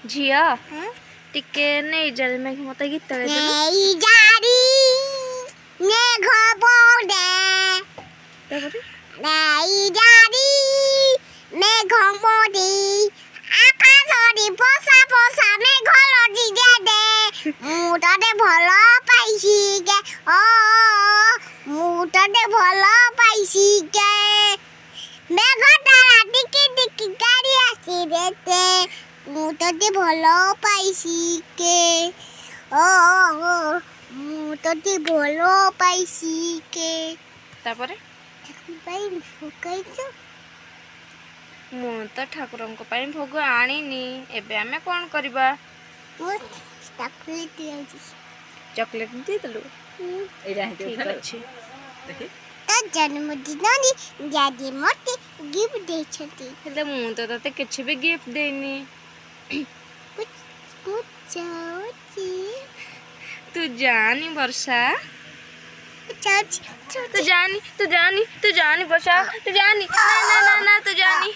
झिया टिके नहीं जल में मत गीत नहीं जारी मेघ पड़े नहीं जारी मेघ पड़े आकाशरी पोसा पोसा मेघ लड़ी दे मु तते भल पाइसी के ओ मु तते भल पाइसी के मेघ तारा टिकी टिकी गाड़ी आसी देते मु तते भल पाइसी के ओ मु तते भल पाइसी के तापरे भाई फुकाइছো मु तो ठाकुरन को पाई भोग आनीनी एबे हमें कोन करबा वो चॉकलेट दियाजी चॉकलेट दे दलु एरा हे ठीक अछि देखि तो जन्मदिन नी जादी मते गिफ्ट दे छथि हेले मु तो तते किछ भी गिफ्ट देनी कुछ चाची तू जानी वर्षा चाची तू जानी वर्षा तू जानी ना तू जानी